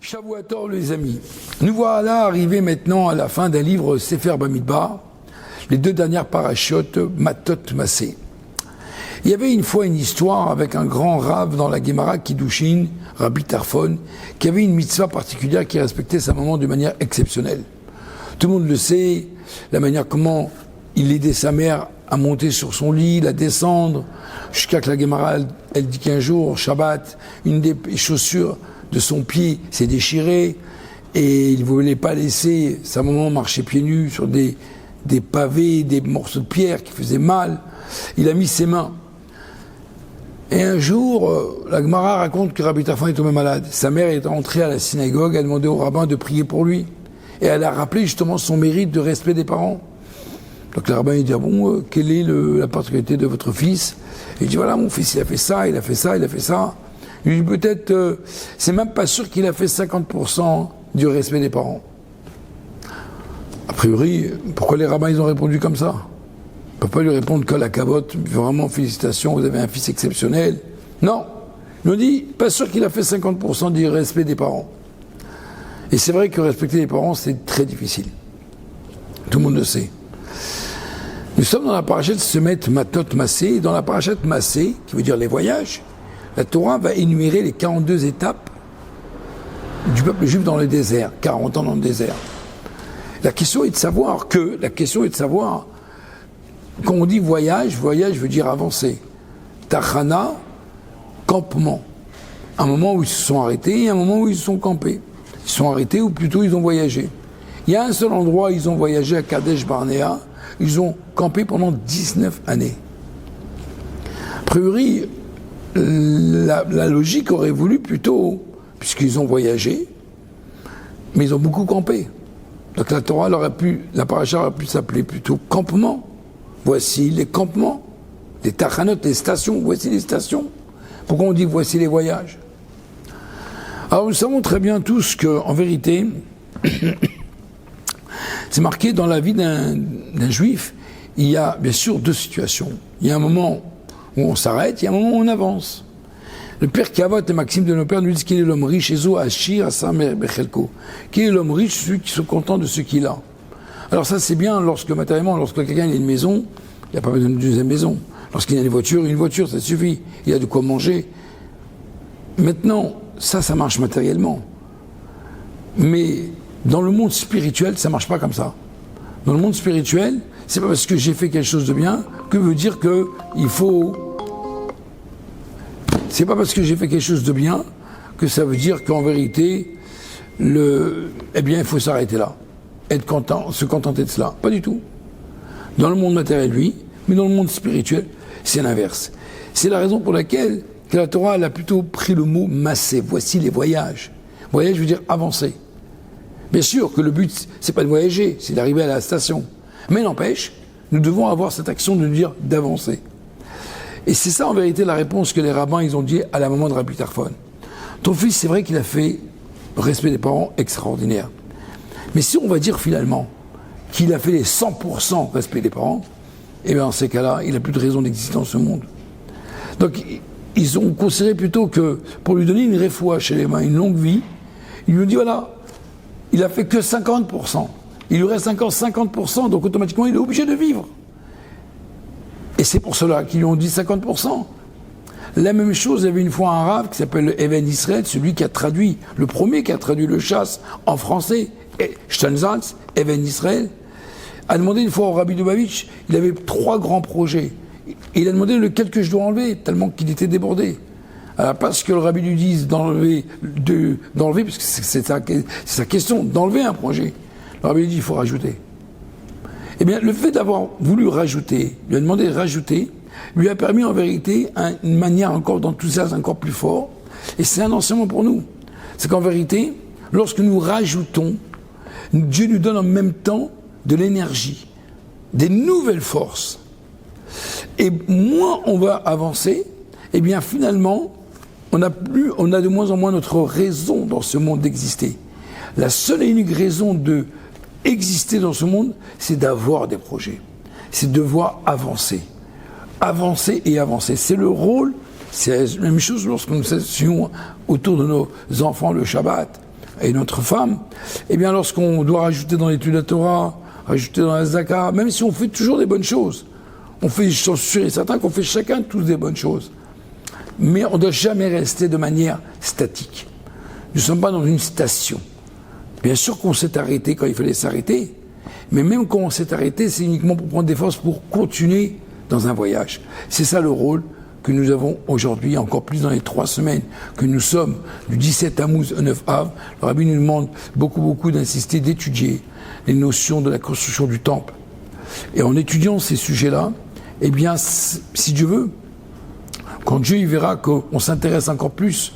Shavuot les amis, nous voilà arrivés maintenant à la fin d'un livre Sefer Bamidbar, les deux dernières parachutes Matot Massé. Il y avait une fois une histoire avec un grand rave dans la Gemara Kiddushin, Rabbi Tarfon, qui avait une mitzvah particulière qui respectait sa maman de manière exceptionnelle. Tout le monde le sait, la manière comment il aidait sa mère à monter sur son lit, la descendre, jusqu'à que la Gemara, elle dit qu'un jour, Shabbat, une des chaussures de son pied s'est déchirée et il ne voulait pas laisser sa maman marcher pieds nus sur des pavés, des morceaux de pierre qui faisaient mal. Il a mis ses mains. Et un jour, la Gemara raconte que Rabbi Tarfon est tombé malade. Sa mère est entrée à la synagogue, elle a demandé au rabbin de prier pour lui. Et elle a rappelé justement son mérite de respect des parents. Donc le rabbin il dit, ah bon, quelle est la particularité de votre fils? Et il dit, voilà, mon fils, il a fait ça, il a fait ça, il a fait ça. Il lui dit, peut-être, c'est même pas sûr qu'il a fait 50% du respect des parents. A priori, pourquoi les rabbins, ils ont répondu comme ça? On ne peut pas lui répondre que la cavote, vraiment, félicitations, vous avez un fils exceptionnel. Non. Il nous dit, pas sûr qu'il a fait 50% du respect des parents. Et c'est vrai que respecter les parents, c'est très difficile. Tout le monde le sait. Nous sommes dans la parachute Semet Matot Massé. Dans la parachute Massé, qui veut dire les voyages, la Torah va énumérer les 42 étapes du peuple juif dans le désert, 40 ans dans le désert. La question est de savoir, quand on dit voyage veut dire avancer. Tachana, campement. Un moment où ils se sont arrêtés et un moment où ils se sont campés. Ils se sont arrêtés ou plutôt ils ont voyagé. Il y a un seul endroit où ils ont voyagé, à Kadesh Barnea. Ils ont campé pendant 19 années. A priori, la logique aurait voulu plutôt, puisqu'ils ont voyagé, mais ils ont beaucoup campé. Donc la Torah la paracha aurait pu s'appeler plutôt campement. Voici les campements, les tachanot, les stations, voici les stations. Pourquoi on dit voici les voyages? Alors nous savons très bien tous qu'en vérité, c'est marqué dans la vie d'un juif, il y a bien sûr deux situations. Il y a un moment où on s'arrête, il y a un moment où on avance. Le père Kavot et Maxime de nos pères nous disent qu'il est l'homme riche, Ezo Ashir Asamer Bechelko. Qu'il est l'homme riche, celui qui se contente de ce qu'il a. Alors ça c'est bien lorsque matériellement, lorsque quelqu'un a une maison, il n'y a pas besoin d'une deuxième maison. Lorsqu'il a une voiture, ça suffit. Il a de quoi manger. Maintenant, ça marche matériellement. Mais dans le monde spirituel, ça ne marche pas comme ça. Dans le monde spirituel, c'est pas parce que j'ai fait quelque chose de bien que veut dire que il faut. C'est pas parce que j'ai fait quelque chose de bien que ça veut dire qu'en vérité, il faut s'arrêter là. Être content, se contenter de cela. Pas du tout. Dans le monde matériel, oui, mais dans le monde spirituel, c'est l'inverse. C'est la raison pour laquelle que la Torah elle a plutôt pris le mot masser. Voici les voyages. Voyage veut dire avancer. Bien sûr que le but, c'est pas de voyager, c'est d'arriver à la station. Mais n'empêche, nous devons avoir cette action de nous dire d'avancer. Et c'est ça en vérité la réponse que les rabbins ils ont dit à la maman de Rabbi Tarfon. Ton fils, c'est vrai qu'il a fait respect des parents extraordinaire. Mais si on va dire finalement qu'il a fait les 100% respect des parents, eh bien, dans ces cas-là, il n'a plus de raison d'exister dans ce monde. Donc, ils ont considéré plutôt que, pour lui donner une réfoua chez les mains, une longue vie, ils lui ont dit, voilà, il a fait que 50%. Il lui reste encore 50%, donc automatiquement, il est obligé de vivre. Et c'est pour cela qu'ils lui ont dit 50%. La même chose, il y avait une fois un rave qui s'appelle le Even Israël, celui qui a traduit, le premier qui a traduit le chasse en français, Steinsaltz, Even Israël, a demandé une fois au Rabbi Lubavitch, il avait 3 grands projets. Et il a demandé lequel que je dois enlever, tellement qu'il était débordé. Alors, parce que le Rabbi lui dise d'enlever, parce que c'est sa question, d'enlever un projet. Le Rabbi lui dit, il faut rajouter. Eh bien, le fait d'avoir voulu rajouter, lui a demandé de rajouter, lui a permis en vérité une manière encore d'enthousiasme encore plus fort. Et c'est un enseignement pour nous. C'est qu'en vérité, lorsque nous rajoutons, Dieu nous donne en même temps de l'énergie, des nouvelles forces. Et moins on va avancer, et bien finalement, on a de moins en moins notre raison dans ce monde d'exister. La seule et unique raison d'exister dans ce monde, c'est d'avoir des projets. C'est de devoir avancer. Avancer et avancer. C'est le rôle, c'est la même chose lorsque nous s'asseyons autour de nos enfants le Shabbat. et notre femme, eh bien lorsqu'on doit rajouter dans l'étude de la Torah, rajouter dans la Zaka, même si on fait toujours des bonnes choses, on fait, je suis sûr et certain qu'on fait chacun tous des bonnes choses, mais on ne doit jamais rester de manière statique. Nous ne sommes pas dans une station. Bien sûr qu'on s'est arrêté quand il fallait s'arrêter, mais même quand on s'est arrêté, c'est uniquement pour prendre des forces pour continuer dans un voyage. C'est ça le rôle que nous avons aujourd'hui, encore plus dans les 3 semaines que nous sommes, du 17 Tammuz au 9 Av. Le Rabbi nous demande beaucoup d'insister, d'étudier les notions de la construction du temple. Et en étudiant ces sujets-là, eh bien, si Dieu veut, quand Dieu y verra qu'on s'intéresse encore plus